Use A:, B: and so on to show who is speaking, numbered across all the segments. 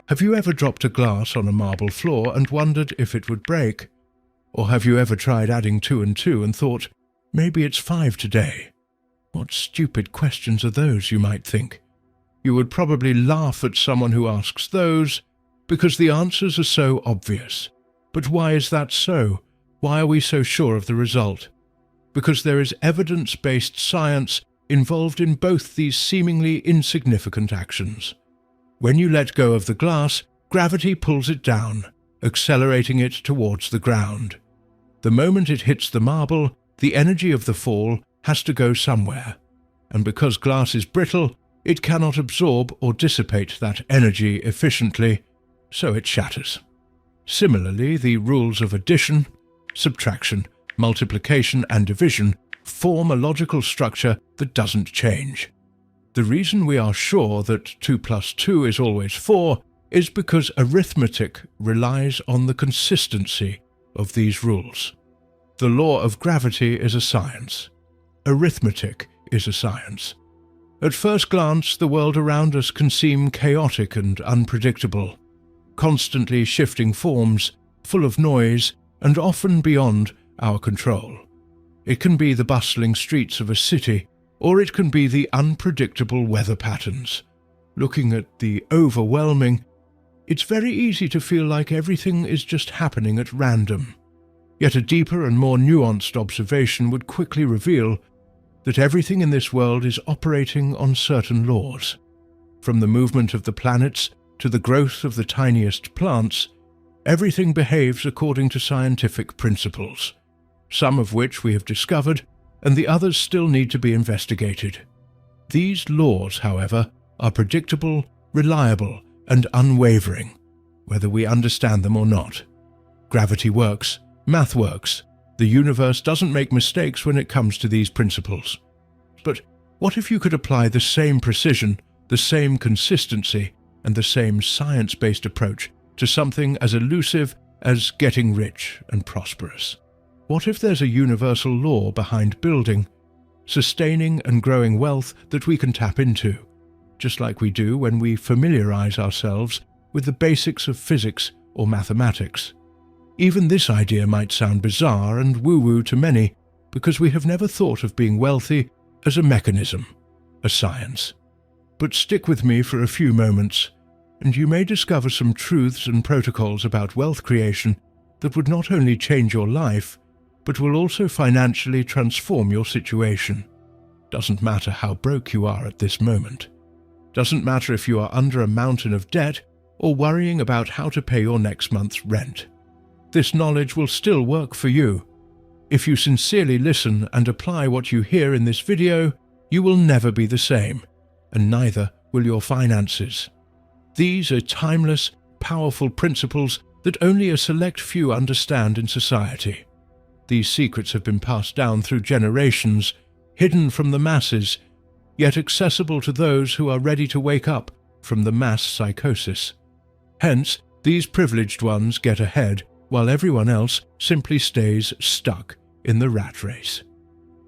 A: Have you ever dropped a glass on a marble floor and wondered if it would break? Or have you ever tried adding 2 and 2 and thought, maybe it's 5 today? What stupid questions are those, you might think? You would probably laugh at someone who asks those, because the answers are so obvious. But why is that so? Why are we so sure of the result? Because there is evidence-based science involved in both these seemingly insignificant actions. When you let go of the glass, gravity pulls it down, accelerating it towards the ground. The moment it hits the marble, the energy of the fall has to go somewhere, and because glass is brittle, it cannot absorb or dissipate that energy efficiently, so it shatters. Similarly, the rules of addition, subtraction, multiplication, and division form a logical structure that doesn't change. The reason we are sure that 2 plus 2 is always 4 is because arithmetic relies on the consistency of these rules. The law of gravity is a science. Arithmetic is a science. At first glance, the world around us can seem chaotic and unpredictable, constantly shifting forms, full of noise, and often beyond our control. It can be the bustling streets of a city, or it can be the unpredictable weather patterns. Looking at the overwhelming, it's very easy to feel like everything is just happening at random. Yet a deeper and more nuanced observation would quickly reveal that everything in this world is operating on certain laws. From the movement of the planets to the growth of the tiniest plants, everything behaves according to scientific principles, some of which we have discovered, and the others still need to be investigated. These laws, however, are predictable, reliable, and unwavering, whether we understand them or not. Gravity works, math works. The universe doesn't make mistakes when it comes to these principles. But what if you could apply the same precision, the same consistency, and the same science-based approach to something as elusive as getting rich and prosperous? What if there's a universal law behind building, sustaining and growing wealth that we can tap into, just like we do when we familiarize ourselves with the basics of physics or mathematics? Even this idea might sound bizarre and woo-woo to many because we have never thought of being wealthy as a mechanism, a science. But stick with me for a few moments, and you may discover some truths and protocols about wealth creation that would not only change your life, but will also financially transform your situation. Doesn't matter how broke you are at this moment. Doesn't matter if you are under a mountain of debt or worrying about how to pay your next month's rent. This knowledge will still work for you. If you sincerely listen and apply what you hear in this video, you will never be the same, and neither will your finances. These are timeless, powerful principles that only a select few understand in society. These secrets have been passed down through generations, hidden from the masses, yet accessible to those who are ready to wake up from the mass psychosis. Hence, these privileged ones get ahead, while everyone else simply stays stuck in the rat race.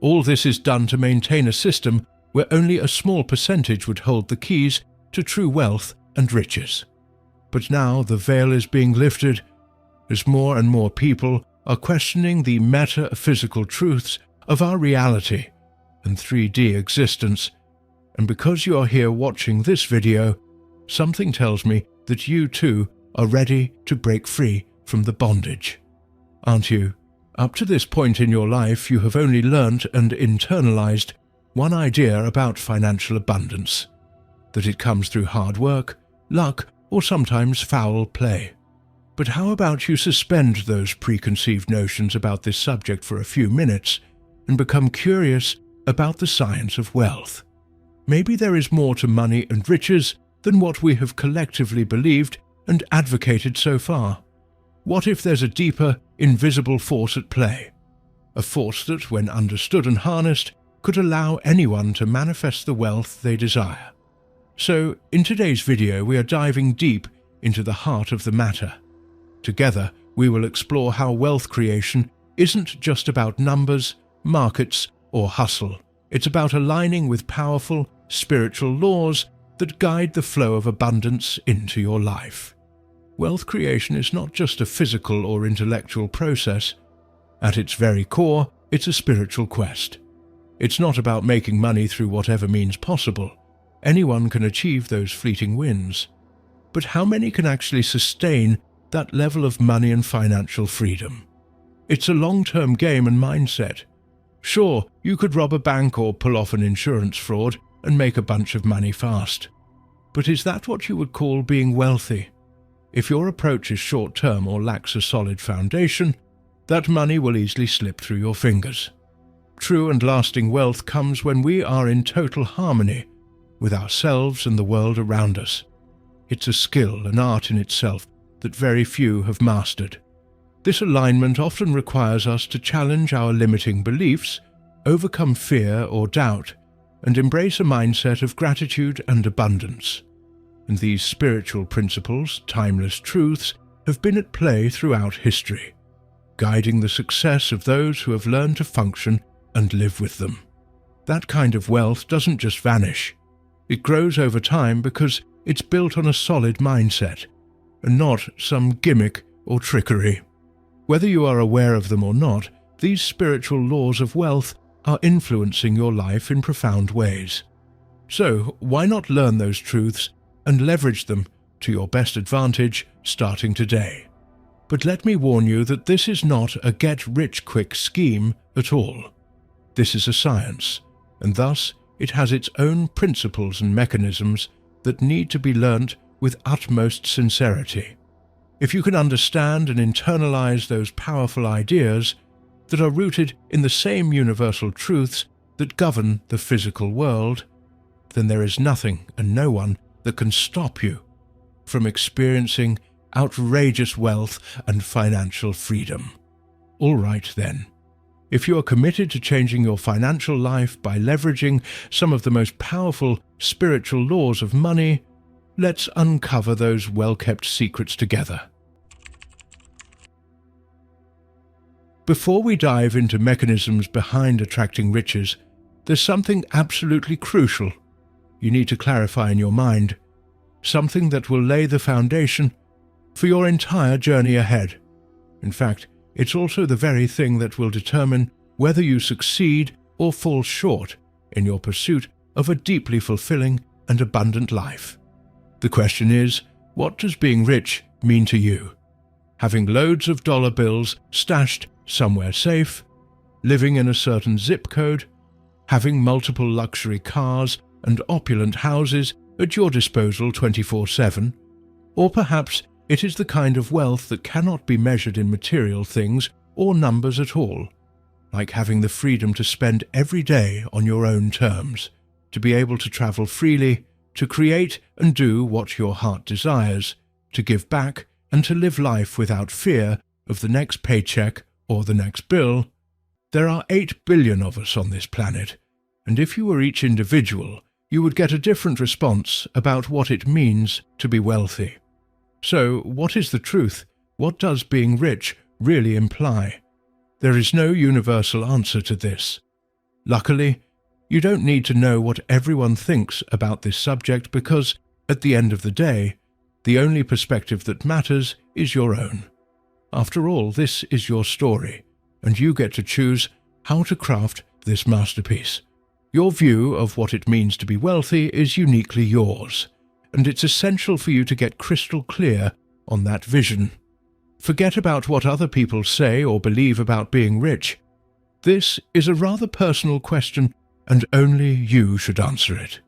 A: All this is done to maintain a system where only a small percentage would hold the keys to true wealth and riches. But now the veil is being lifted as more and more people are questioning the metaphysical truths of our reality and 3D existence. And because you are here watching this video, something tells me that you too are ready to break free from the bondage. Aren't you? Up to this point in your life, you have only learnt and internalized one idea about financial abundance: that it comes through hard work, luck, or sometimes foul play. But how about you suspend those preconceived notions about this subject for a few minutes and become curious about the science of wealth? Maybe there is more to money and riches than what we have collectively believed and advocated so far. What if there's a deeper, invisible force at play? A force that, when understood and harnessed, could allow anyone to manifest the wealth they desire. So, in today's video, we are diving deep into the heart of the matter. Together, we will explore how wealth creation isn't just about numbers, markets, or hustle. It's about aligning with powerful, spiritual laws that guide the flow of abundance into your life. Wealth creation is not just a physical or intellectual process. At its very core, it's a spiritual quest. It's not about making money through whatever means possible. Anyone can achieve those fleeting wins. But how many can actually sustain that level of money and financial freedom? It's a long-term game and mindset. Sure, you could rob a bank or pull off an insurance fraud and make a bunch of money fast. But is that what you would call being wealthy? If your approach is short-term or lacks a solid foundation, that money will easily slip through your fingers. True and lasting wealth comes when we are in total harmony with ourselves and the world around us. It's a skill, an art in itself, that very few have mastered. This alignment often requires us to challenge our limiting beliefs, overcome fear or doubt, and embrace a mindset of gratitude and abundance. And these spiritual principles, timeless truths, have been at play throughout history, guiding the success of those who have learned to function and live with them. That kind of wealth doesn't just vanish. It grows over time because it's built on a solid mindset, and not some gimmick or trickery. Whether you are aware of them or not, these spiritual laws of wealth are influencing your life in profound ways. So, why not learn those truths and leverage them to your best advantage starting today? But let me warn you that this is not a get-rich-quick scheme at all. This is a science, and thus it has its own principles and mechanisms that need to be learnt with utmost sincerity. If you can understand and internalize those powerful ideas that are rooted in the same universal truths that govern the physical world, then there is nothing and no one that can stop you from experiencing outrageous wealth and financial freedom. All right then. If you are committed to changing your financial life by leveraging some of the most powerful spiritual laws of money, let's uncover those well-kept secrets together. Before we dive into mechanisms behind attracting riches, there's something absolutely crucial you need to clarify in your mind, something that will lay the foundation for your entire journey ahead. In fact, it's also the very thing that will determine whether you succeed or fall short in your pursuit of a deeply fulfilling and abundant life. The question is, what does being rich mean to you? Having loads of dollar bills stashed somewhere safe, living in a certain zip code, having multiple luxury cars and opulent houses at your disposal 24/7, or perhaps it is the kind of wealth that cannot be measured in material things or numbers at all, like having the freedom to spend every day on your own terms, to be able to travel freely, to create and do what your heart desires, to give back and to live life without fear of the next paycheck or the next bill. There are 8 billion of us on this planet, and if you were each individual, you would get a different response about what it means to be wealthy. So, what is the truth? What does being rich really imply? There is no universal answer to this. Luckily, you don't need to know what everyone thinks about this subject because, at the end of the day, the only perspective that matters is your own. After all, this is your story, and you get to choose how to craft this masterpiece. Your view of what it means to be wealthy is uniquely yours, and it's essential for you to get crystal clear on that vision. Forget about what other people say or believe about being rich. This is a rather personal question, and only you should answer it.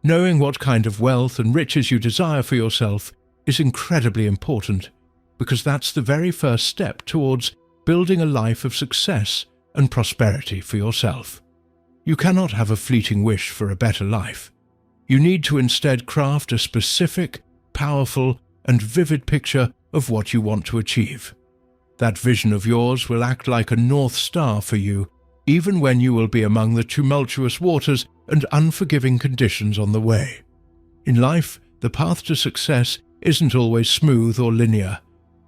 A: Knowing what kind of wealth and riches you desire for yourself is incredibly important, because that's the very first step towards building a life of success and prosperity for yourself. You cannot have a fleeting wish for a better life. You need to instead craft a specific, powerful, and vivid picture of what you want to achieve. That vision of yours will act like a North Star for you, even when you will be among the tumultuous waters and unforgiving conditions on the way. In life, the path to success isn't always smooth or linear.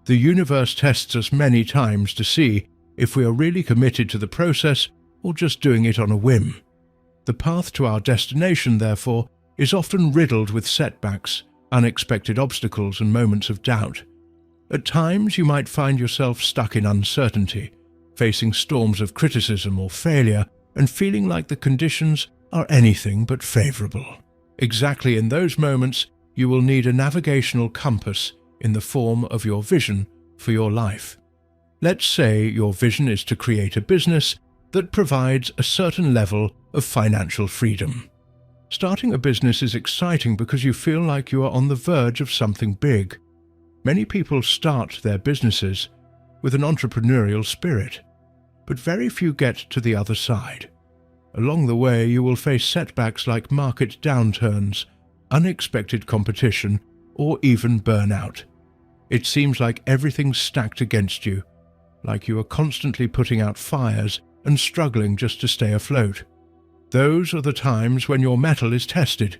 A: The universe tests us many times to see if we are really committed to the process or just doing it on a whim. The path to our destination, therefore, is often riddled with setbacks, unexpected obstacles, and moments of doubt. At times, you might find yourself stuck in uncertainty, facing storms of criticism or failure, and feeling like the conditions are anything but favorable. Exactly in those moments, you will need a navigational compass in the form of your vision for your life. Let's say your vision is to create a business that provides a certain level of financial freedom. Starting a business is exciting because you feel like you are on the verge of something big. Many people start their businesses with an entrepreneurial spirit, but very few get to the other side. Along the way, you will face setbacks like market downturns, unexpected competition, or even burnout. It seems like everything's stacked against you, like you are constantly putting out fires and struggling just to stay afloat. Those are the times when your mettle is tested,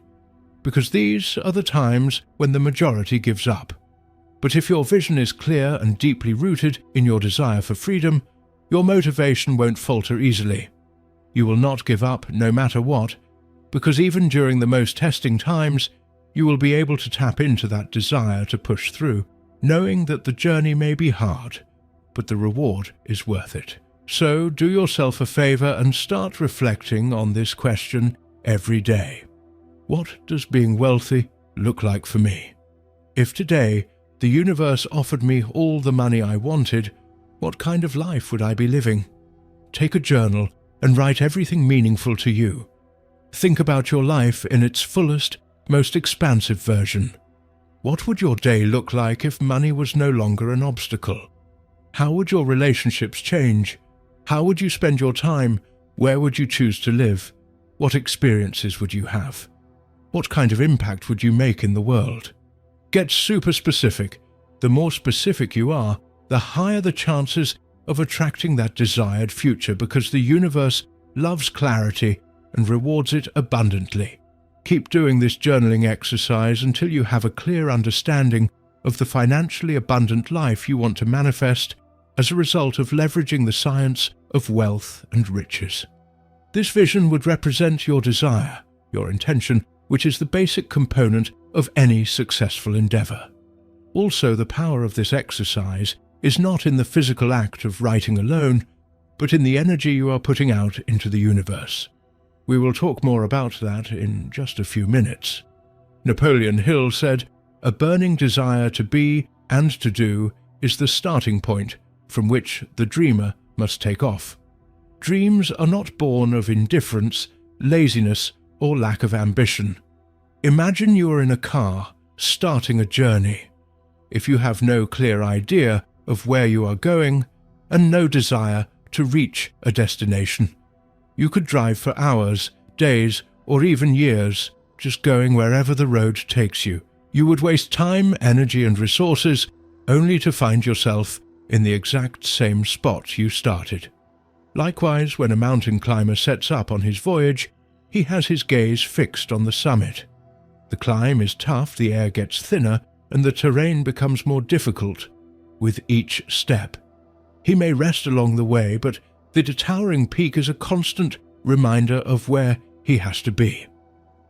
A: because these are the times when the majority gives up. But if your vision is clear and deeply rooted in your desire for freedom, your motivation won't falter easily. You will not give up no matter what, because even during the most testing times, you will be able to tap into that desire to push through, knowing that the journey may be hard, but the reward is worth it. So do yourself a favor and start reflecting on this question every day. What does being wealthy look like for me? If today the universe offered me all the money I wanted, what kind of life would I be living? Take a journal and write everything meaningful to you. Think about your life in its fullest, most expansive version. What would your day look like if money was no longer an obstacle? How would your relationships change? How would you spend your time? Where would you choose to live? What experiences would you have? What kind of impact would you make in the world? Get super specific. The more specific you are, the higher the chances of attracting that desired future, because the universe loves clarity and rewards it abundantly. Keep doing this journaling exercise until you have a clear understanding of the financially abundant life you want to manifest as a result of leveraging the science of wealth and riches. This vision would represent your desire, your intention, which is the basic component of any successful endeavor. Also, the power of this exercise is not in the physical act of writing alone, but in the energy you are putting out into the universe. We will talk more about that in just a few minutes. Napoleon Hill said, "A burning desire to be and to do is the starting point from which the dreamer must take off." Dreams are not born of indifference, laziness, or lack of ambition. Imagine you are in a car, starting a journey. If you have no clear idea of where you are going and no desire to reach a destination, you could drive for hours, days, or even years, just going wherever the road takes you. You would waste time, energy, and resources only to find yourself in the exact same spot you started. Likewise, when a mountain climber sets up on his voyage, he has his gaze fixed on the summit. The climb is tough, the air gets thinner, and the terrain becomes more difficult with each step. He may rest along the way, but the towering peak is a constant reminder of where he has to be.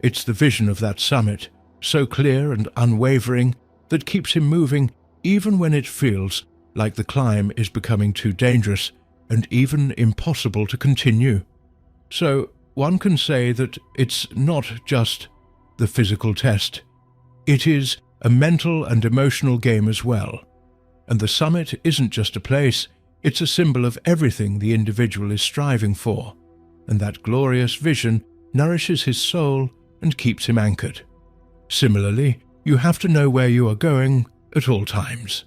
A: It's the vision of that summit, so clear and unwavering, that keeps him moving even when it feels like the climb is becoming too dangerous and even impossible to continue. So one can say that it's not just the physical test. It is a mental and emotional game as well. And the summit isn't just a place, it's a symbol of everything the individual is striving for, and that glorious vision nourishes his soul and keeps him anchored. Similarly, you have to know where you are going at all times.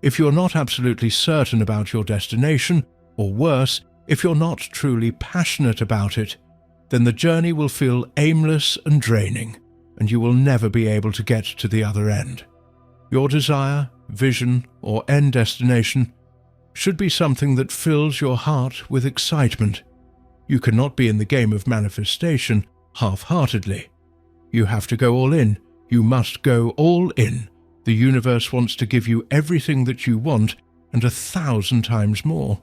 A: If you're not absolutely certain about your destination, or worse, if you're not truly passionate about it, then the journey will feel aimless and draining, and you will never be able to get to the other end. Your desire, vision, or end destination should be something that fills your heart with excitement. You cannot be in the game of manifestation half-heartedly. You have to go all in. You must go all in. The universe wants to give you everything that you want and 1,000 times more.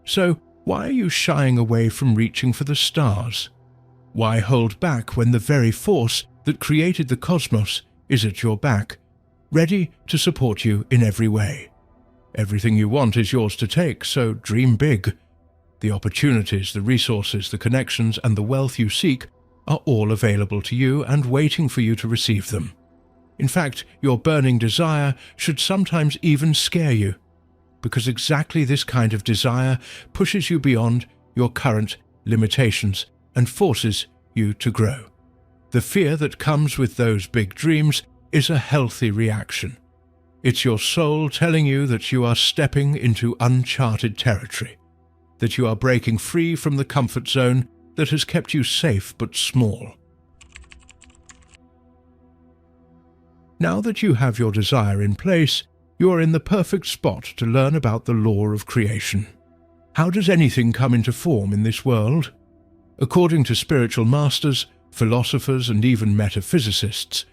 A: So why are you shying away from reaching for the stars? Why hold back when the very force that created the cosmos is at your back, ready to support you in every way. Everything you want is yours to take, so dream big. The opportunities, the resources, the connections, and the wealth you seek are all available to you and waiting for you to receive them. In fact, your burning desire should sometimes even scare you, because exactly this kind of desire pushes you beyond your current limitations and forces you to grow. The fear that comes with those big dreams is a healthy reaction. It's your soul telling you that you are stepping into uncharted territory, that you are breaking free from the comfort zone that has kept you safe but small. Now that you have your desire in place, you are in the perfect spot to learn about the law of creation. How does anything come into form in this world? According to spiritual masters, philosophers, and even metaphysicists,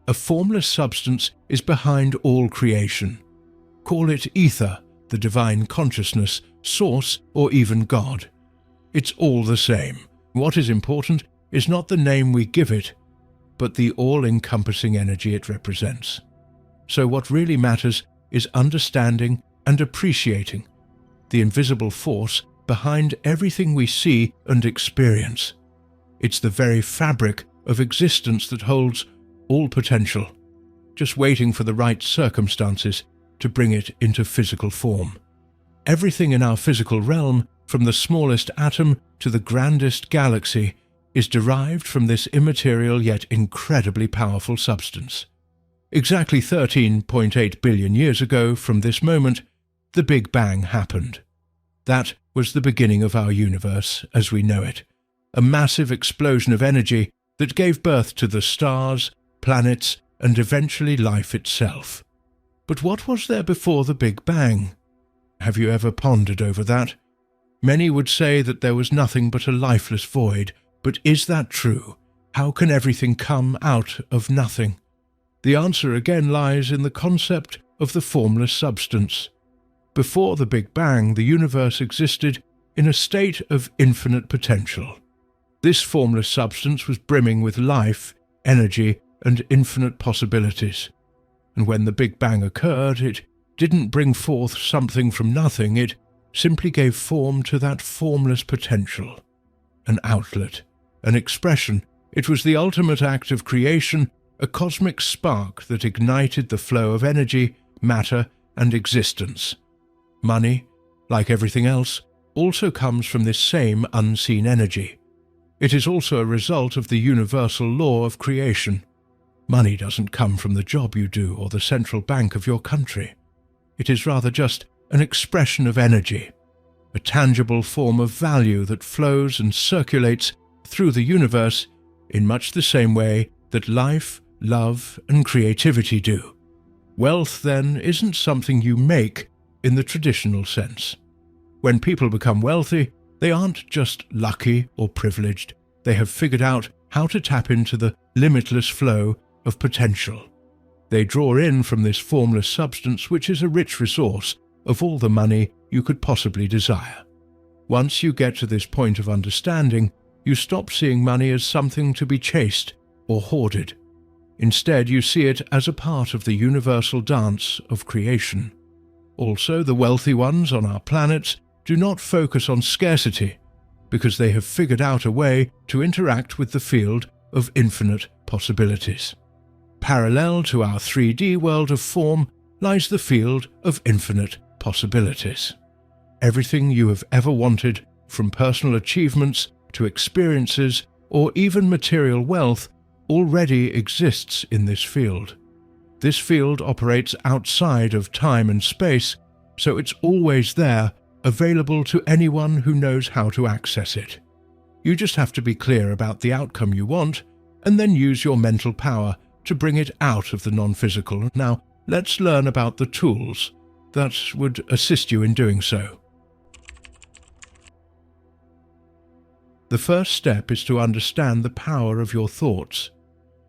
A: a formless substance is behind all creation. Call it ether, the divine consciousness, source, or even God. It's all the same. What is important is not the name we give it, but the all-encompassing energy it represents. So what really matters is understanding and appreciating the invisible force behind everything we see and experience. It's the very fabric of existence that holds all potential, just waiting for the right circumstances to bring it into physical form. Everything in our physical realm, from the smallest atom to the grandest galaxy, is derived from this immaterial yet incredibly powerful substance. Exactly 13.8 billion years ago from this moment, the Big Bang happened. That was the beginning of our universe as we know it, a massive explosion of energy that gave birth to the stars, planets, and eventually life itself. But what was there before the Big Bang? Have you ever pondered over that? Many would say that there was nothing but a lifeless void, but is that true? How can everything come out of nothing? The answer again lies in the concept of the formless substance. Before the Big Bang, the universe existed in a state of infinite potential. This formless substance was brimming with life, energy, and infinite possibilities. And when the Big Bang occurred, it didn't bring forth something from nothing, it simply gave form to that formless potential. An outlet, an expression. It was the ultimate act of creation, a cosmic spark that ignited the flow of energy, matter, and existence. Money, like everything else, also comes from this same unseen energy. It is also a result of the universal law of creation. Money doesn't come from the job you do or the central bank of your country. It is rather just an expression of energy, a tangible form of value that flows and circulates through the universe in much the same way that life, love, and creativity do. Wealth, then, isn't something you make in the traditional sense. When people become wealthy, they aren't just lucky or privileged. They have figured out how to tap into the limitless flow of potential. They draw in from this formless substance, which is a rich resource of all the money you could possibly desire. Once you get to this point of understanding, you stop seeing money as something to be chased or hoarded. Instead, you see it as a part of the universal dance of creation. Also, the wealthy ones on our planets do not focus on scarcity because they have figured out a way to interact with the field of infinite possibilities. Parallel to our 3D world of form lies the field of infinite possibilities. Everything you have ever wanted, from personal achievements to experiences or even material wealth, already exists in this field. This field operates outside of time and space, so it's always there, available to anyone who knows how to access it. You just have to be clear about the outcome you want, and then use your mental power to bring it out of the non-physical. Now, let's learn about the tools that would assist you in doing so. The first step is to understand the power of your thoughts.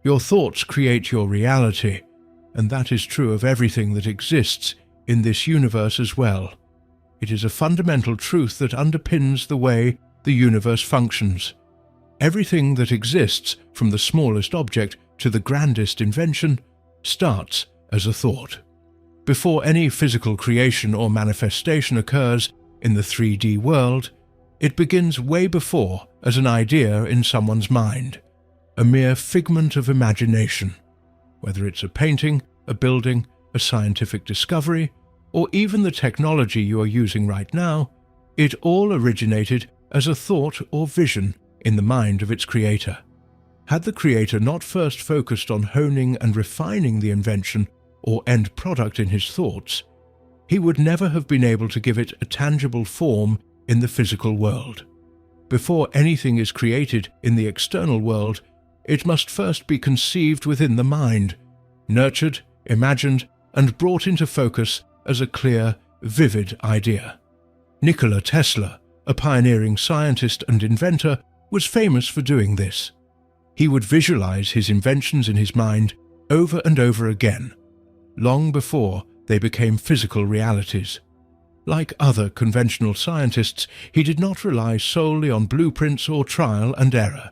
A: Your thoughts create your reality, and that is true of everything that exists in this universe as well. It is a fundamental truth that underpins the way the universe functions. Everything that exists, from the smallest object to the grandest invention starts as a thought. Before any physical creation or manifestation occurs in the 3D world, it begins way before as an idea in someone's mind, a mere figment of imagination. Whether it's a painting, a building, a scientific discovery, or even the technology you are using right now, it all originated as a thought or vision in the mind of its creator. Had the creator not first focused on honing and refining the invention or end product in his thoughts, he would never have been able to give it a tangible form in the physical world. Before anything is created in the external world, it must first be conceived within the mind, nurtured, imagined, and brought into focus as a clear, vivid idea. Nikola Tesla, a pioneering scientist and inventor, was famous for doing this. He would visualize his inventions in his mind over and over again, long before they became physical realities. Like other conventional scientists, he did not rely solely on blueprints or trial and error.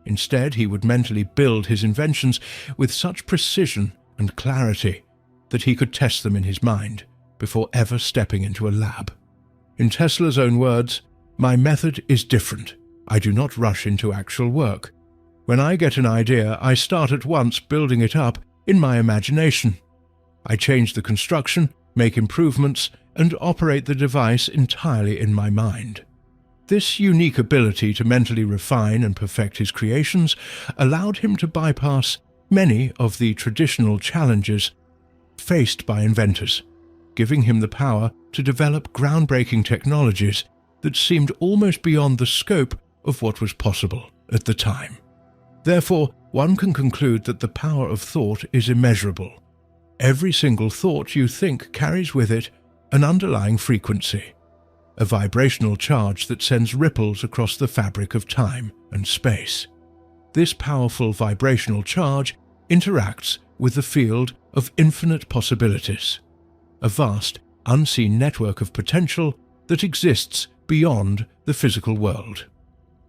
A: Instead, he would mentally build his inventions with such precision and clarity that he could test them in his mind before ever stepping into a lab. In Tesla's own words, "My method is different. I do not rush into actual work. When I get an idea, I start at once building it up in my imagination. I change the construction, make improvements, and operate the device entirely in my mind." This unique ability to mentally refine and perfect his creations allowed him to bypass many of the traditional challenges faced by inventors, giving him the power to develop groundbreaking technologies that seemed almost beyond the scope of what was possible at the time. Therefore, one can conclude that the power of thought is immeasurable. Every single thought you think carries with it an underlying frequency, a vibrational charge that sends ripples across the fabric of time and space. This powerful vibrational charge interacts with the field of infinite possibilities, a vast, unseen network of potential that exists beyond the physical world.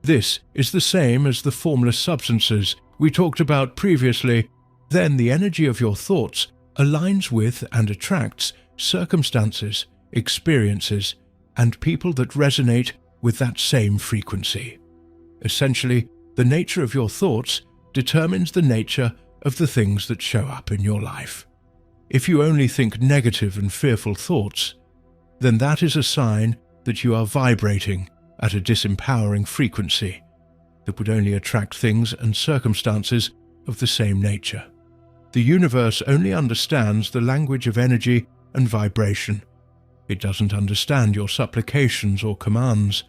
A: This is the same as the formless substances we talked about previously. Then the energy of your thoughts aligns with and attracts circumstances, experiences, and people that resonate with that same frequency. Essentially, the nature of your thoughts determines the nature of the things that show up in your life. If you only think negative and fearful thoughts, then that is a sign that you are vibrating at a disempowering frequency that would only attract things and circumstances of the same nature. The universe only understands the language of energy and vibration. It doesn't understand your supplications or commands.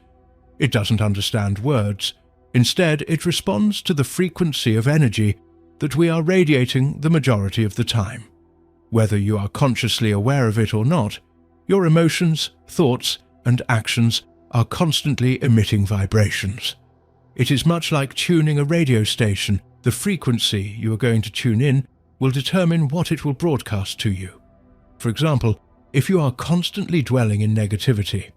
A: It doesn't understand words. Instead, it responds to the frequency of energy that we are radiating the majority of the time. Whether you are consciously aware of it or not, your emotions, thoughts, and actions are constantly emitting vibrations. It is much like tuning a radio station. The frequency you are going to tune in will determine what it will broadcast to you. For example, if you are constantly dwelling in negativity,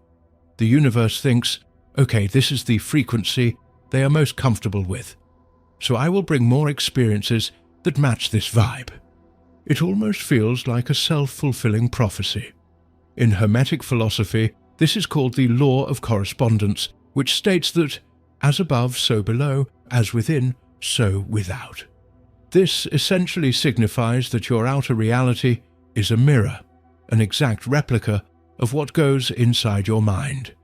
A: the universe thinks, okay, this is the frequency they are most comfortable with, so I will bring more experiences that match this vibe. It almost feels like a self-fulfilling prophecy. In Hermetic philosophy, this is called the law of correspondence, which states that as above, so below, as within, so without. This essentially signifies that your outer reality is a mirror, an exact replica of what goes inside your mind.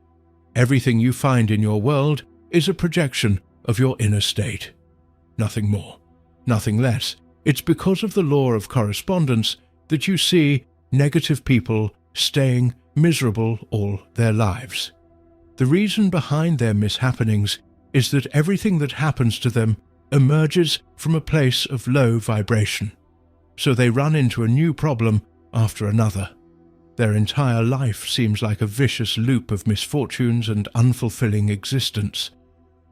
A: Everything you find in your world is a projection of your inner state. Nothing more, nothing less. It's because of the law of correspondence that you see negative people staying miserable all their lives. The reason behind their mishappenings is that everything that happens to them emerges from a place of low vibration, so they run into a new problem after another. Their entire life seems like a vicious loop of misfortunes and unfulfilling existence.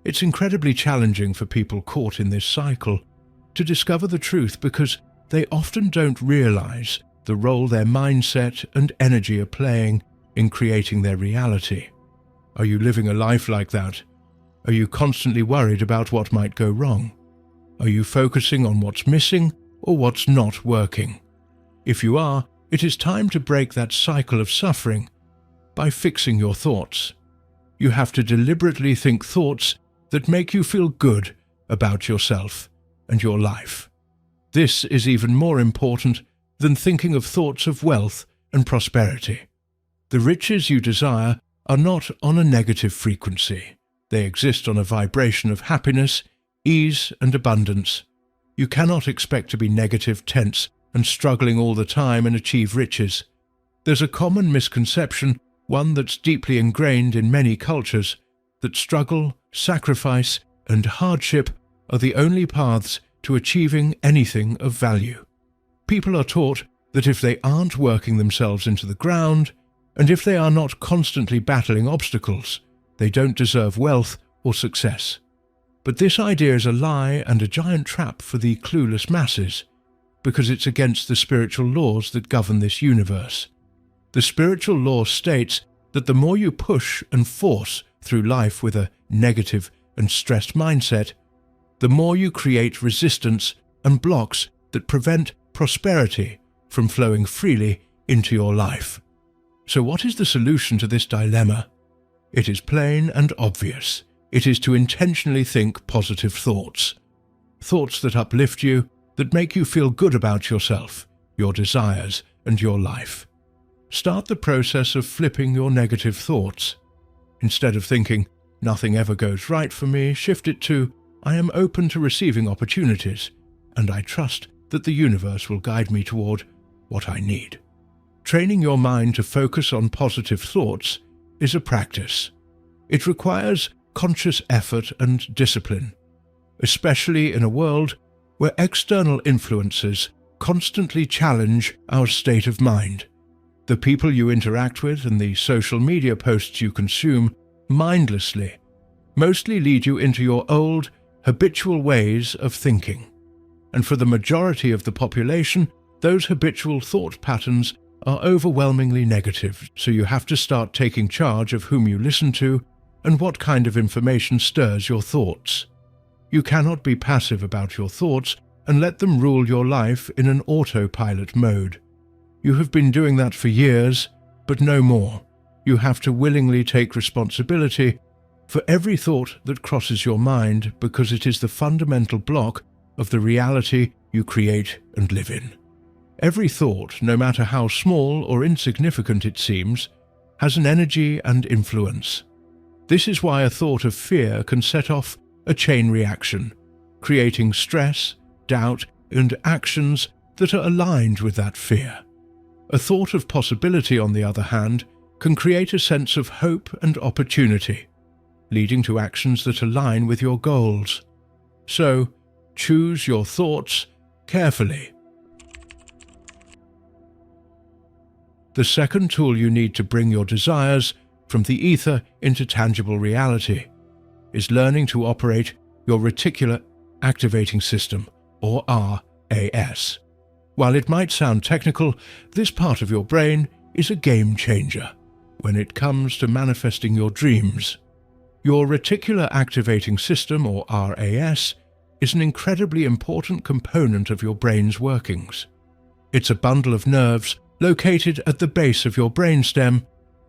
A: It's incredibly challenging for people caught in this cycle to discover the truth because they often don't realize the role their mindset and energy are playing in creating their reality. Are you living a life like that? Are you constantly worried about what might go wrong? Are you focusing on what's missing or what's not working? If you are, it is time to break that cycle of suffering by fixing your thoughts. You have to deliberately think thoughts that make you feel good about yourself and your life. This is even more important than thinking of thoughts of wealth and prosperity. The riches you desire are not on a negative frequency. They exist on a vibration of happiness, ease, and abundance. You cannot expect to be negative, tense, and struggling all the time and achieve riches. There's a common misconception, one that's deeply ingrained in many cultures, that struggle, sacrifice, and hardship are the only paths to achieving anything of value. People are taught that if they aren't working themselves into the ground, and if they are not constantly battling obstacles, they don't deserve wealth or success. But this idea is a lie and a giant trap for the clueless masses, because it's against the spiritual laws that govern this universe. The spiritual law states that the more you push and force through life with a negative and stressed mindset, the more you create resistance and blocks that prevent prosperity from flowing freely into your life. So what is the solution to this dilemma? It is plain and obvious. It is to intentionally think positive thoughts. Thoughts that uplift you, that make you feel good about yourself, your desires, and your life. Start the process of flipping your negative thoughts. Instead of thinking, "Nothing ever goes right for me," shift it to, "I am open to receiving opportunities, and I trust that the universe will guide me toward what I need." Training your mind to focus on positive thoughts is a practice. It requires conscious effort and discipline, especially in a world where external influences constantly challenge our state of mind. The people you interact with and the social media posts you consume mindlessly mostly lead you into your old, habitual ways of thinking. And for the majority of the population, those habitual thought patterns are overwhelmingly negative, so you have to start taking charge of whom you listen to and what kind of information stirs your thoughts. You cannot be passive about your thoughts and let them rule your life in an autopilot mode. You have been doing that for years, but no more. You have to willingly take responsibility for every thought that crosses your mind, because it is the fundamental block of the reality you create and live in. Every thought, no matter how small or insignificant it seems, has an energy and influence. This is why a thought of fear can set off a chain reaction, creating stress, doubt, and actions that are aligned with that fear. A thought of possibility, on the other hand, can create a sense of hope and opportunity, leading to actions that align with your goals. So, choose your thoughts carefully. The second tool you need to bring your desires from the ether into tangible reality is learning to operate your reticular activating system, or RAS. While it might sound technical, this part of your brain is a game changer when it comes to manifesting your dreams. Your reticular activating system, or RAS, is an incredibly important component of your brain's workings. It's a bundle of nerves located at the base of your brainstem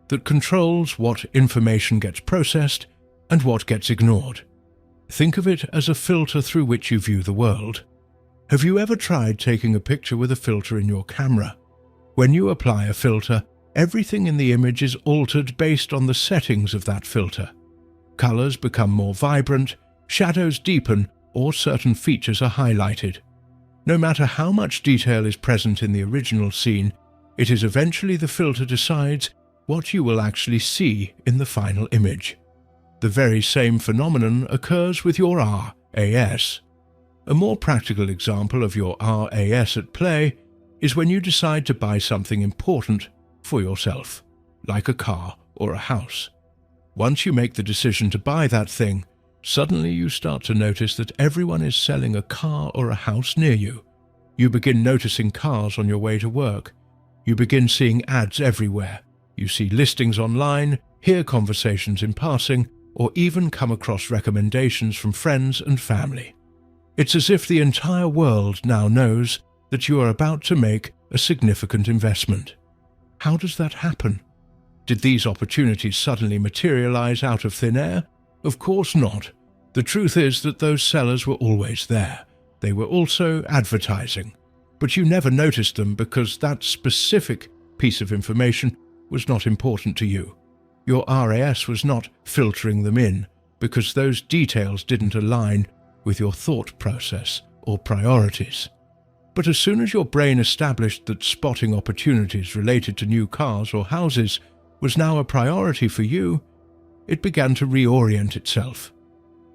A: that controls what information gets processed and what gets ignored. Think of it as a filter through which you view the world. Have you ever tried taking a picture with a filter in your camera? When you apply a filter, everything in the image is altered based on the settings of that filter. Colors become more vibrant, shadows deepen, or certain features are highlighted. No matter how much detail is present in the original scene, it is eventually the filter decides what you will actually see in the final image. The very same phenomenon occurs with your RAS. A more practical example of your RAS at play is when you decide to buy something important for yourself, like a car or a house. Once you make the decision to buy that thing, suddenly you start to notice that everyone is selling a car or a house near you. You begin noticing cars on your way to work. You begin seeing ads everywhere. You see listings online, hear conversations in passing, or even come across recommendations from friends and family. It's as if the entire world now knows that you are about to make a significant investment. How does that happen? Did these opportunities suddenly materialize out of thin air? Of course not. The truth is that those sellers were always there. They were also advertising. But you never noticed them because that specific piece of information was not important to you. Your RAS was not filtering them in because those details didn't align with your thought process or priorities. But as soon as your brain established that spotting opportunities related to new cars or houses was now a priority for you, it began to reorient itself.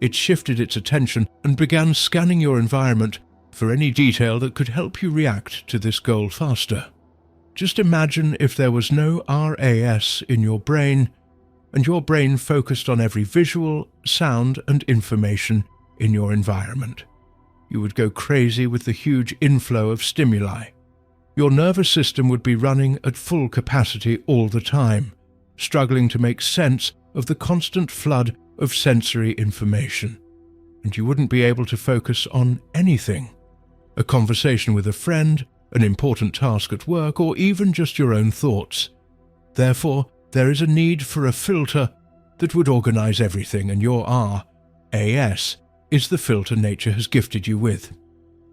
A: It shifted its attention and began scanning your environment for any detail that could help you react to this goal faster. Just imagine if there was no RAS in your brain, and your brain focused on every visual, sound, and information in your environment. You would go crazy with the huge inflow of stimuli. Your nervous system would be running at full capacity all the time, struggling to make sense of the constant flood of sensory information, and you wouldn't be able to focus on anything. A conversation with a friend, an important task at work, or even just your own thoughts. Therefore, there is a need for a filter that would organize everything, and your RAS is the filter nature has gifted you with.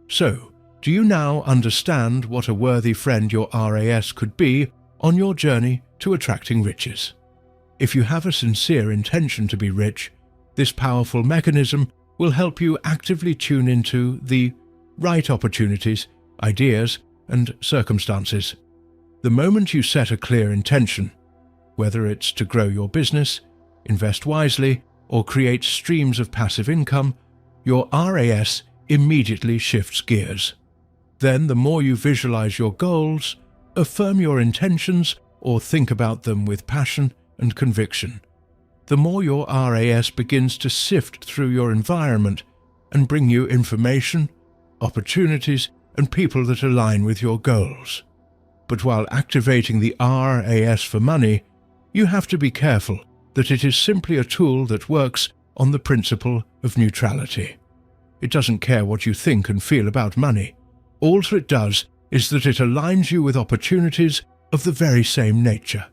A: So, do you now understand what a worthy friend your RAS could be on your journey to attracting riches? If you have a sincere intention to be rich, this powerful mechanism will help you actively tune into the right opportunities, ideas, and circumstances. The moment you set a clear intention, whether it's to grow your business, invest wisely, or create streams of passive income, your RAS immediately shifts gears. Then the more you visualize your goals, affirm your intentions, or think about them with passion and conviction, the more your RAS begins to sift through your environment and bring you information, opportunities, and people that align with your goals. But while activating the RAS for money, you have to be careful that it is simply a tool that works on the principle of neutrality. It doesn't care what you think and feel about money. All it does is that it aligns you with opportunities of the very same nature.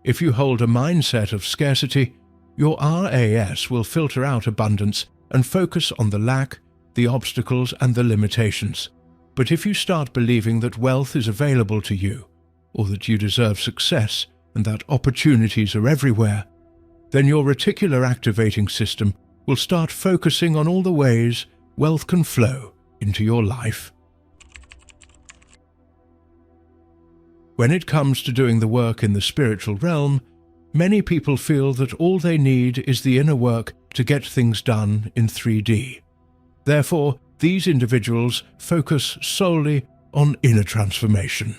A: If you hold a mindset of scarcity, your RAS will filter out abundance and focus on the lack, the obstacles, and the limitations. But if you start believing that wealth is available to you, or that you deserve success and that opportunities are everywhere, then your reticular activating system will start focusing on all the ways wealth can flow into your life. When it comes to doing the work in the spiritual realm, many people feel that all they need is the inner work to get things done in 3D. Therefore, these individuals focus solely on inner transformation,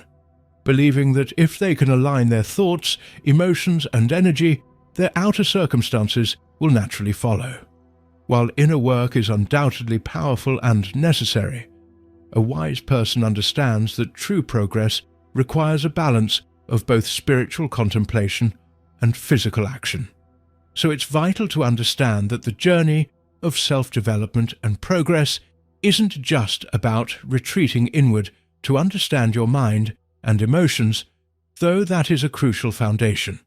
A: believing that if they can align their thoughts, emotions, and energy, their outer circumstances will naturally follow. While inner work is undoubtedly powerful and necessary, a wise person understands that true progress requires a balance of both spiritual contemplation and physical action. So it's vital to understand that the journey of self-development and progress isn't just about retreating inward to understand your mind and emotions, though that is a crucial foundation.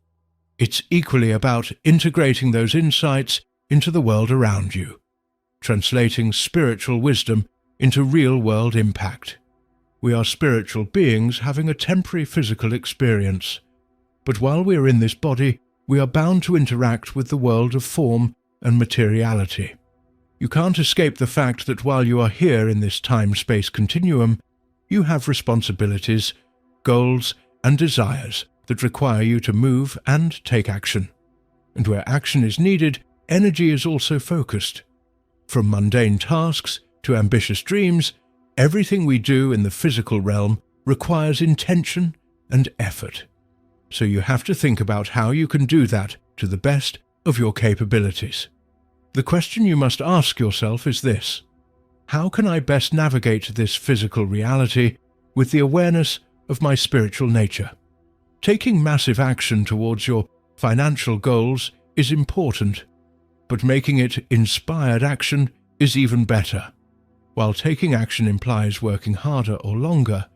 A: It's equally about integrating those insights into the world around you, translating spiritual wisdom into real-world impact. We are spiritual beings having a temporary physical experience, but while we are in this body, we are bound to interact with the world of form and materiality. You can't escape the fact that while you are here in this time-space continuum, you have responsibilities, goals, and desires that require you to move and take action. And where action is needed, energy is also focused. From mundane tasks to ambitious dreams, everything we do in the physical realm requires intention and effort. So you have to think about how you can do that to the best of your capabilities. The question you must ask yourself is this: how can I best navigate this physical reality with the awareness of my spiritual nature? Taking massive action towards your financial goals is important, but making it inspired action is even better. While taking action implies working harder or longer,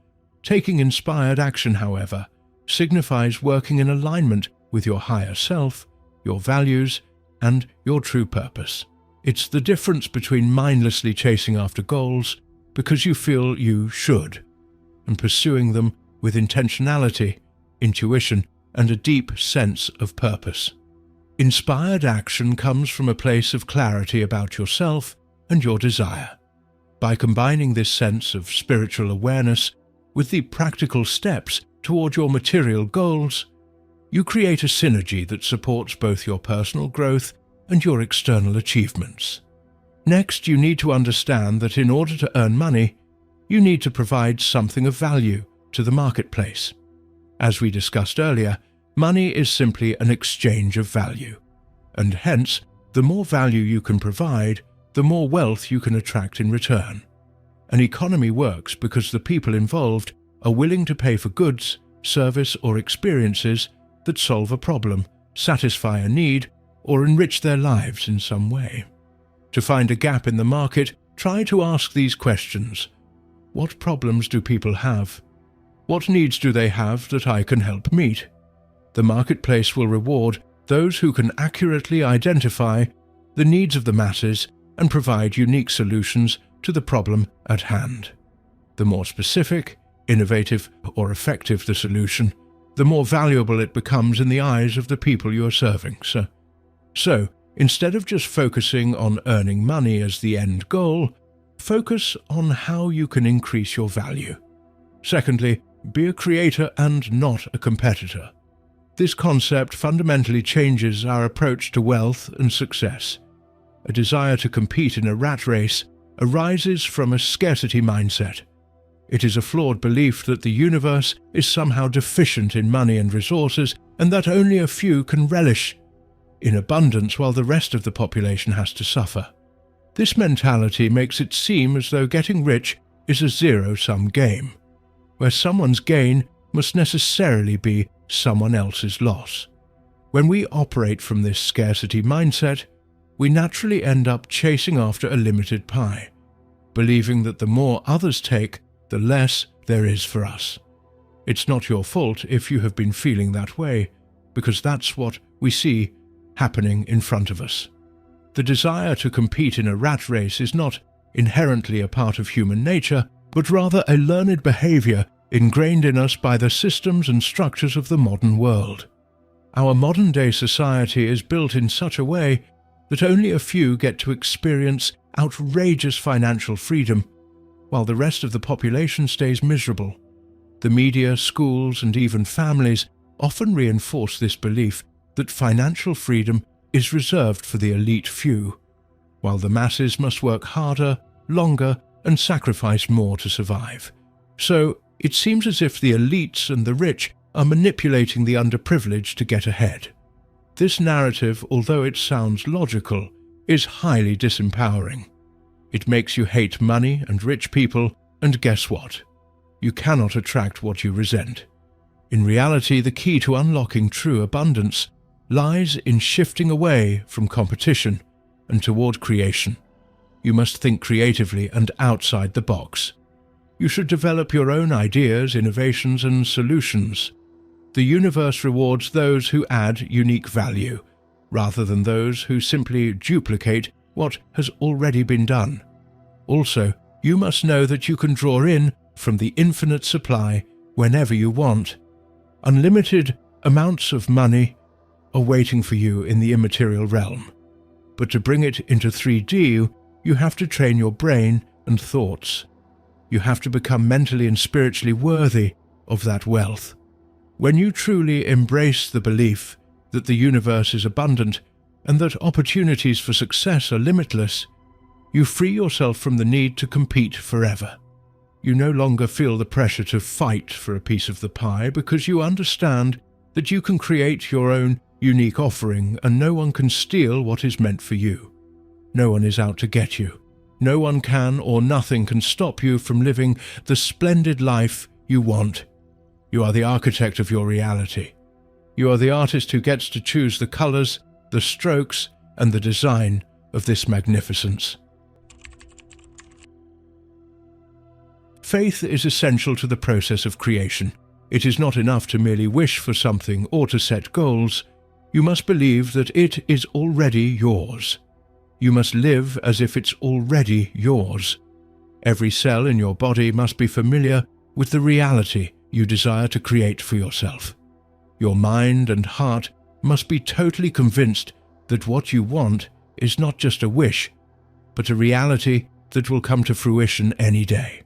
A: taking inspired action, however, signifies working in alignment with your higher self, your values, and your true purpose. It's the difference between mindlessly chasing after goals because you feel you should, and pursuing them with intentionality, intuition, and a deep sense of purpose. Inspired action comes from a place of clarity about yourself and your desire. By combining this sense of spiritual awareness with the practical steps toward your material goals, you create a synergy that supports both your personal growth and your external achievements. Next, you need to understand that in order to earn money, you need to provide something of value to the marketplace. As we discussed earlier, money is simply an exchange of value, and hence, the more value you can provide, the more wealth you can attract in return. An economy works because the people involved are willing to pay for goods, service, or experiences that solve a problem, satisfy a need, or enrich their lives in some way. To find a gap in the market, try to ask these questions. What problems do people have? What needs do they have that I can help meet? The marketplace will reward those who can accurately identify the needs of the masses and provide unique solutions to the problem at hand. The more specific, innovative, or effective the solution, the more valuable it becomes in the eyes of the people you are serving. So, instead of just focusing on earning money as the end goal, focus on how you can increase your value. Secondly, be a creator and not a competitor. This concept fundamentally changes our approach to wealth and success. A desire to compete in a rat race arises from a scarcity mindset. It is a flawed belief that the universe is somehow deficient in money and resources and that only a few can relish in abundance while the rest of the population has to suffer. This mentality makes it seem as though getting rich is a zero-sum game, where someone's gain must necessarily be someone else's loss. When we operate from this scarcity mindset, we naturally end up chasing after a limited pie, believing that the more others take, the less there is for us. It's not your fault if you have been feeling that way, because that's what we see happening in front of us. The desire to compete in a rat race is not inherently a part of human nature, but rather a learned behavior ingrained in us by the systems and structures of the modern world. Our modern-day society is built in such a way that only a few get to experience outrageous financial freedom, while the rest of the population stays miserable. The media, schools, and even families often reinforce this belief that financial freedom is reserved for the elite few, while the masses must work harder, longer, and sacrifice more to survive. So, it seems as if the elites and the rich are manipulating the underprivileged to get ahead. This narrative, although it sounds logical, is highly disempowering. It makes you hate money and rich people, and guess what? You cannot attract what you resent. In reality, the key to unlocking true abundance lies in shifting away from competition and toward creation. You must think creatively and outside the box. You should develop your own ideas, innovations, and solutions. The universe rewards those who add unique value, rather than those who simply duplicate what has already been done. Also, you must know that you can draw in from the infinite supply whenever you want. Unlimited amounts of money are waiting for you in the immaterial realm. But to bring it into 3D, you have to train your brain and thoughts. You have to become mentally and spiritually worthy of that wealth. When you truly embrace the belief that the universe is abundant and that opportunities for success are limitless, you free yourself from the need to compete forever. You no longer feel the pressure to fight for a piece of the pie because you understand that you can create your own unique offering and no one can steal what is meant for you. No one is out to get you. No one can or nothing can stop you from living the splendid life you want. You are the architect of your reality. You are the artist who gets to choose the colors, the strokes, and the design of this magnificence. Faith is essential to the process of creation. It is not enough to merely wish for something or to set goals. You must believe that it is already yours. You must live as if it's already yours. Every cell in your body must be familiar with the reality you desire to create for yourself. Your mind and heart must be totally convinced that what you want is not just a wish, but a reality that will come to fruition any day.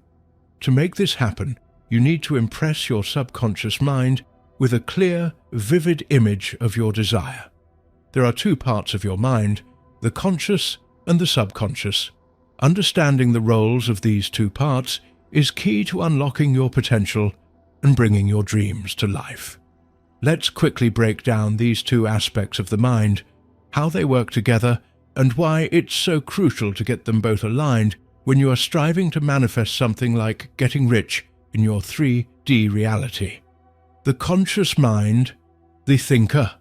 A: To make this happen, you need to impress your subconscious mind with a clear, vivid image of your desire. There are two parts of your mind, the conscious and the subconscious. Understanding the roles of these two parts is key to unlocking your potential and bringing your dreams to life. Let's quickly break down these two aspects of the mind, how they work together, and why it's so crucial to get them both aligned when you are striving to manifest something like getting rich in your 3D reality. The conscious mind, the thinker.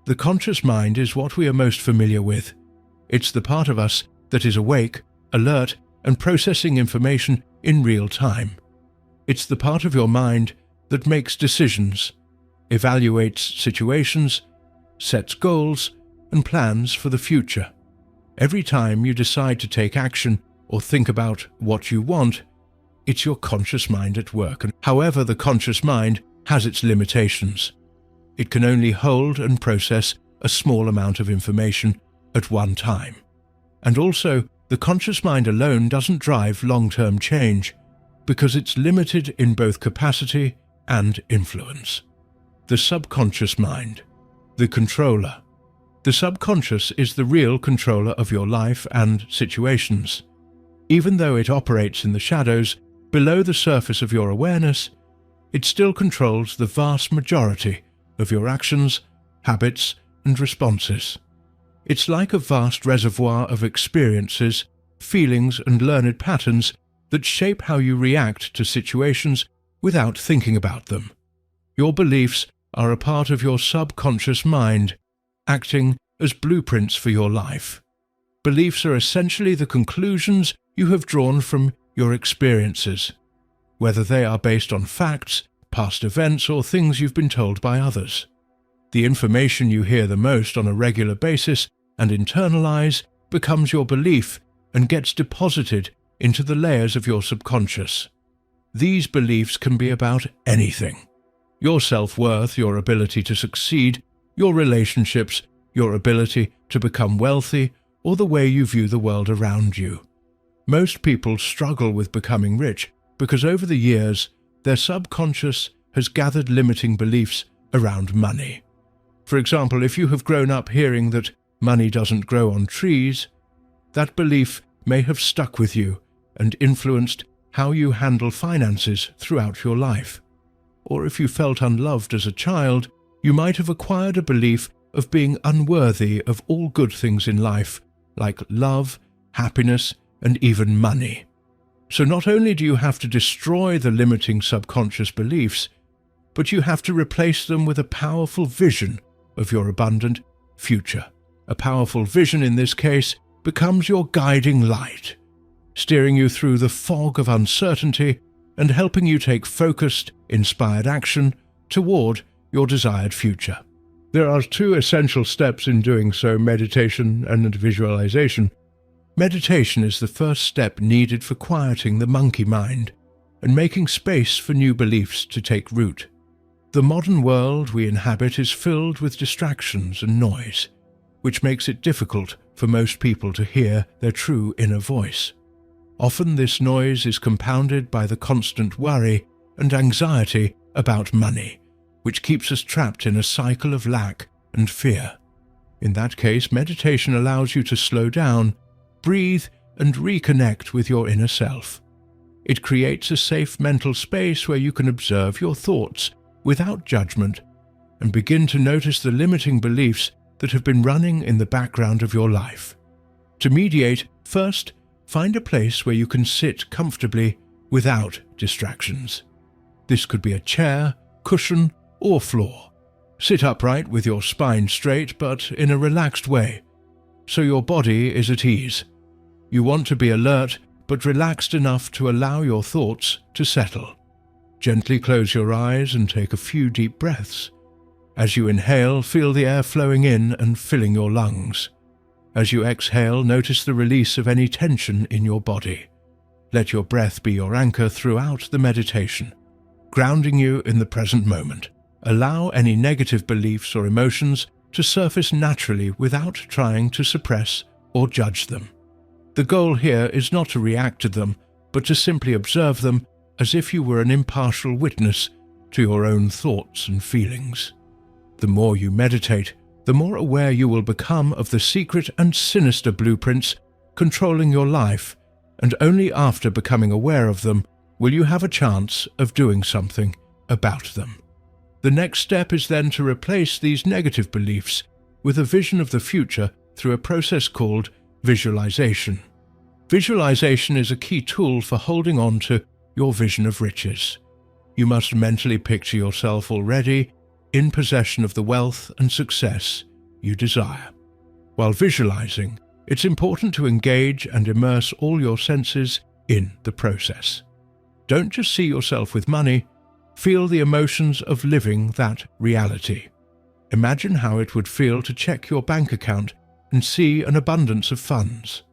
A: The conscious mind is what we are most familiar with. It's the part of us that is awake, alert, and processing information in real time. It's the part of your mind that makes decisions, evaluates situations, sets goals, and plans for the future. Every time you decide to take action or think about what you want, it's your conscious mind at work. However, the conscious mind has its limitations. It can only hold and process a small amount of information at one time. And also, the conscious mind alone doesn't drive long-term change because it's limited in both capacity and influence. The subconscious mind, the controller. The subconscious is the real controller of your life and situations. Even though it operates in the shadows, below the surface of your awareness, it still controls the vast majority of your actions, habits, and responses. It's like a vast reservoir of experiences, feelings, and learned patterns that shape how you react to situations without thinking about them. Your beliefs are a part of your subconscious mind, acting as blueprints for your life. Beliefs are essentially the conclusions you have drawn from your experiences, whether they are based on facts, past events, or things you've been told by others. The information you hear the most on a regular basis and internalize becomes your belief and gets deposited into the layers of your subconscious. These beliefs can be about anything: your self-worth, your ability to succeed, your relationships, your ability to become wealthy, or the way you view the world around you. Most people struggle with becoming rich because over the years, their subconscious has gathered limiting beliefs around money. For example, if you have grown up hearing that money doesn't grow on trees, that belief may have stuck with you and influenced how you handle finances throughout your life. Or if you felt unloved as a child, you might have acquired a belief of being unworthy of all good things in life, like love, happiness, and even money. So not only do you have to destroy the limiting subconscious beliefs, but you have to replace them with a powerful vision of your abundant future. A powerful vision in this case becomes your guiding light, steering you through the fog of uncertainty and helping you take focused, inspired action toward your desired future. There are two essential steps in doing so: meditation and visualization. Meditation is the first step needed for quieting the monkey mind and making space for new beliefs to take root. The modern world we inhabit is filled with distractions and noise, which makes it difficult for most people to hear their true inner voice. Often this noise is compounded by the constant worry and anxiety about money, which keeps us trapped in a cycle of lack and fear. In that case, meditation allows you to slow down, breathe, and reconnect with your inner self. It creates a safe mental space where you can observe your thoughts without judgment and begin to notice the limiting beliefs that have been running in the background of your life. To mediate, first, find a place where you can sit comfortably without distractions. This could be a chair, cushion, or floor. Sit upright with your spine straight but in a relaxed way, so your body is at ease. You want to be alert but relaxed enough to allow your thoughts to settle. Gently close your eyes and take a few deep breaths. As you inhale, feel the air flowing in and filling your lungs. As you exhale, notice the release of any tension in your body. Let your breath be your anchor throughout the meditation, grounding you in the present moment. Allow any negative beliefs or emotions to surface naturally without trying to suppress or judge them. The goal here is not to react to them, but to simply observe them as if you were an impartial witness to your own thoughts and feelings. The more you meditate, the more aware you will become of the secret and sinister blueprints controlling your life, and only after becoming aware of them will you have a chance of doing something about them. The next step is then to replace these negative beliefs with a vision of the future through a process called visualization. Visualization is a key tool for holding on to your vision of riches. You must mentally picture yourself already in possession of the wealth and success you desire. While visualizing, it's important to engage and immerse all your senses in the process. Don't just see yourself with money, feel the emotions of living that reality. Imagine how it would feel to check your bank account and see an abundance of funds.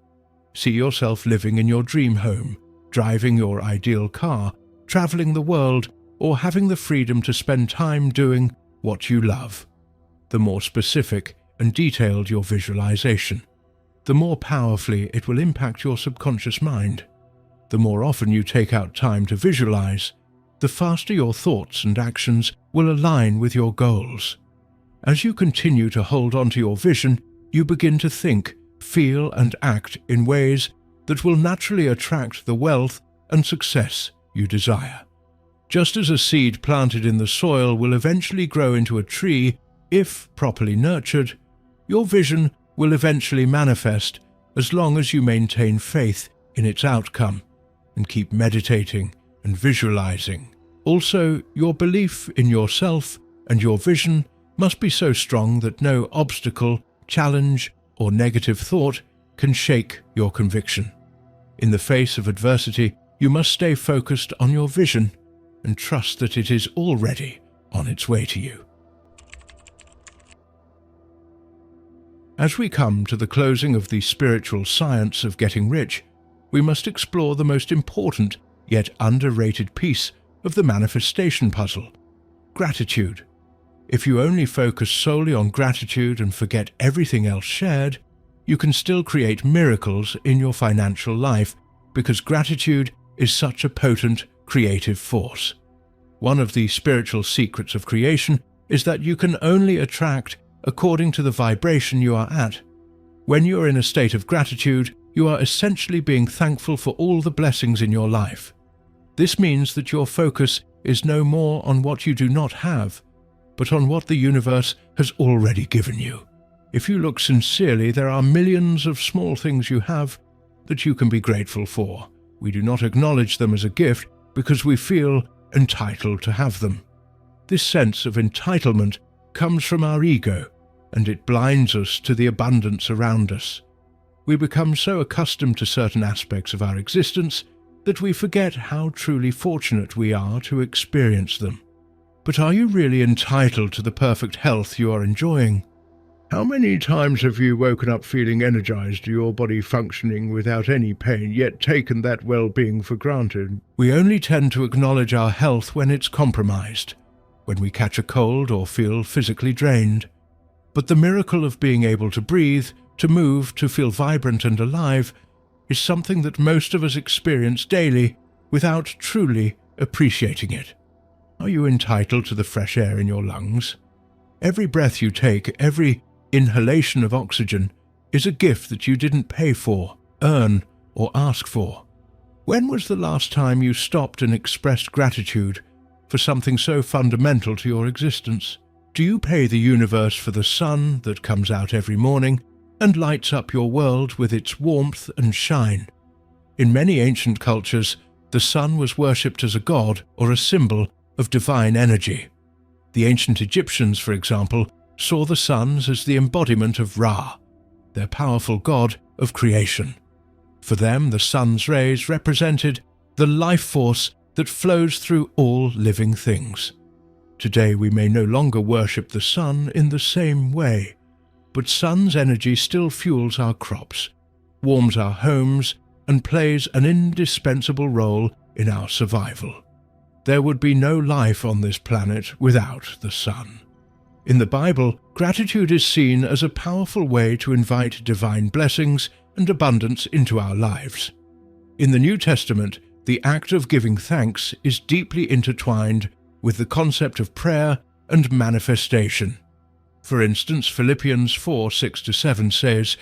A: See yourself living in your dream home, driving your ideal car, traveling the world, or having the freedom to spend time doing what you love. The more specific and detailed your visualization, the more powerfully it will impact your subconscious mind. The more often you take out time to visualize, the faster your thoughts and actions will align with your goals. As you continue to hold on to your vision, you begin to think, feel, and act in ways that will naturally attract the wealth and success you desire. Just as a seed planted in the soil will eventually grow into a tree if properly nurtured, your vision will eventually manifest as long as you maintain faith in its outcome and keep meditating and visualizing. Also, your belief in yourself and your vision must be so strong that no obstacle, challenge, or negative thought can shake your conviction. In the face of adversity, you must stay focused on your vision and trust that it is already on its way to you. As we come to the closing of the spiritual science of getting rich, we must explore the most important yet underrated piece of the manifestation puzzle: gratitude. If you only focus solely on gratitude and forget everything else shared, you can still create miracles in your financial life because gratitude is such a potent creative force. One of the spiritual secrets of creation is that you can only attract according to the vibration you are at. When you are in a state of gratitude, you are essentially being thankful for all the blessings in your life. This means that your focus is no more on what you do not have, but on what the universe has already given you. If you look sincerely, there are millions of small things you have that you can be grateful for. We do not acknowledge them as a gift because we feel entitled to have them. This sense of entitlement comes from our ego, and it blinds us to the abundance around us. We become so accustomed to certain aspects of our existence that we forget how truly fortunate we are to experience them. But are you really entitled to the perfect health you are enjoying? How many times have you woken up feeling energized, your body functioning without any pain, yet taken that well-being for granted? We only tend to acknowledge our health when it's compromised, when we catch a cold or feel physically drained. But the miracle of being able to breathe, to move, to feel vibrant and alive is something that most of us experience daily without truly appreciating it. Are you entitled to the fresh air in your lungs? Every breath you take, every inhalation of oxygen, is a gift that you didn't pay for, earn, or ask for. When was the last time you stopped and expressed gratitude for something so fundamental to your existence? Do you pay the universe for the sun that comes out every morning and lights up your world with its warmth and shine? In many ancient cultures, the sun was worshipped as a god or a symbol of divine energy. The ancient Egyptians, for example, saw the suns as the embodiment of Ra, their powerful god of creation. For them, the sun's rays represented the life force that flows through all living things. Today we may no longer worship the sun in the same way, but sun's energy still fuels our crops, warms our homes, and plays an indispensable role in our survival. There would be no life on this planet without the sun. In the Bible, gratitude is seen as a powerful way to invite divine blessings and abundance into our lives. In the New Testament, the act of giving thanks is deeply intertwined with the concept of prayer and manifestation. For instance, Philippians 4:6-7 says,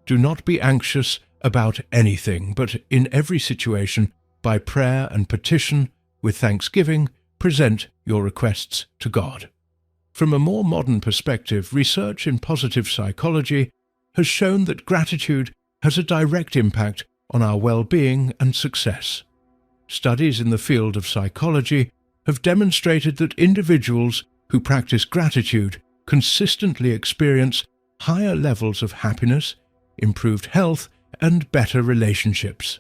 A: "Do not be anxious about anything, but in every situation, by prayer and petition, with thanksgiving, present your requests to God." From a more modern perspective, research in positive psychology has shown that gratitude has a direct impact on our well-being and success. Studies in the field of psychology have demonstrated that individuals who practice gratitude consistently experience higher levels of happiness, improved health, and better relationships.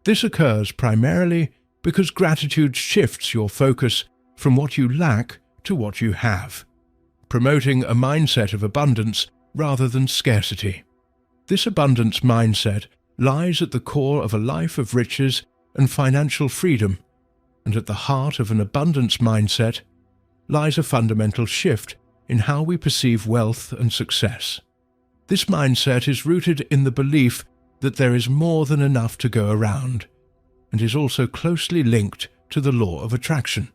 A: This occurs primarily because gratitude shifts your focus from what you lack to what you have, promoting a mindset of abundance rather than scarcity. This abundance mindset lies at the core of a life of riches and financial freedom, and at the heart of an abundance mindset lies a fundamental shift in how we perceive wealth and success. This mindset is rooted in the belief that there is more than enough to go around, and is also closely linked to the law of attraction.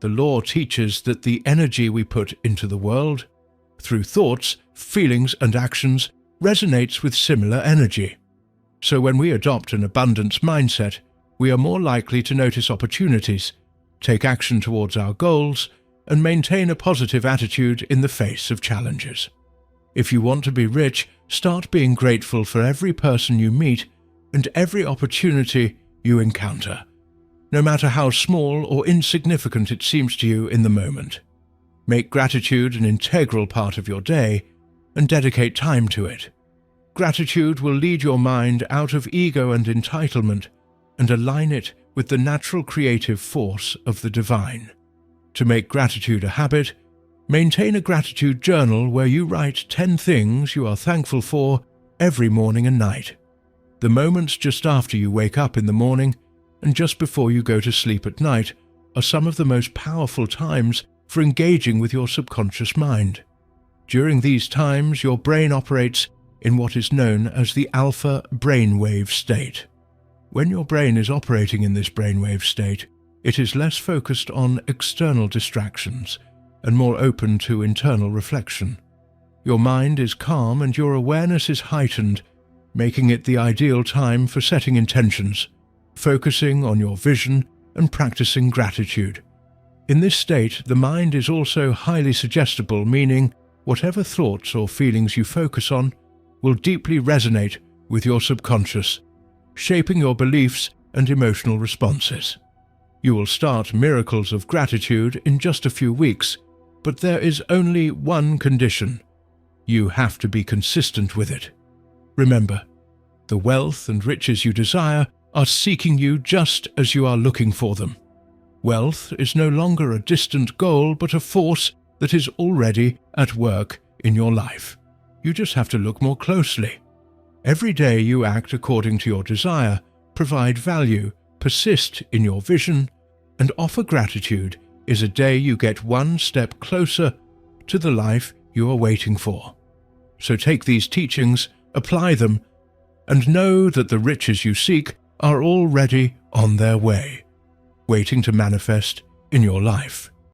A: The law teaches that the energy we put into the world, through thoughts, feelings, and actions, resonates with similar energy. So when we adopt an abundance mindset, we are more likely to notice opportunities, take action towards our goals, and maintain a positive attitude in the face of challenges. If you want to be rich, start being grateful for every person you meet and every opportunity you encounter, no matter how small or insignificant it seems to you in the moment. Make gratitude an integral part of your day and dedicate time to it. Gratitude will lead your mind out of ego and entitlement and align it with the natural creative force of the divine. To make gratitude a habit, maintain a gratitude journal where you write 10 things you are thankful for every morning and night. The moments just after you wake up in the morning and just before you go to sleep at night are some of the most powerful times for engaging with your subconscious mind. During these times, your brain operates in what is known as the alpha brainwave state. When your brain is operating in this brainwave state, it is less focused on external distractions and more open to internal reflection. Your mind is calm and your awareness is heightened, making it the ideal time for setting intentions, focusing on your vision, and practicing gratitude. In this state, the mind is also highly suggestible, meaning whatever thoughts or feelings you focus on will deeply resonate with your subconscious, shaping your beliefs and emotional responses. You will start miracles of gratitude in just a few weeks, but there is only one condition. You have to be consistent with it. Remember, the wealth and riches you desire are seeking you just as you are looking for them. Wealth is no longer a distant goal, but a force that is already at work in your life. You just have to look more closely. Every day you act according to your desire, provide value, persist in your vision, and offer gratitude is a day you get one step closer to the life you are waiting for. So take these teachings, apply them, and know that the riches you seek are already on their way, waiting to manifest in your life.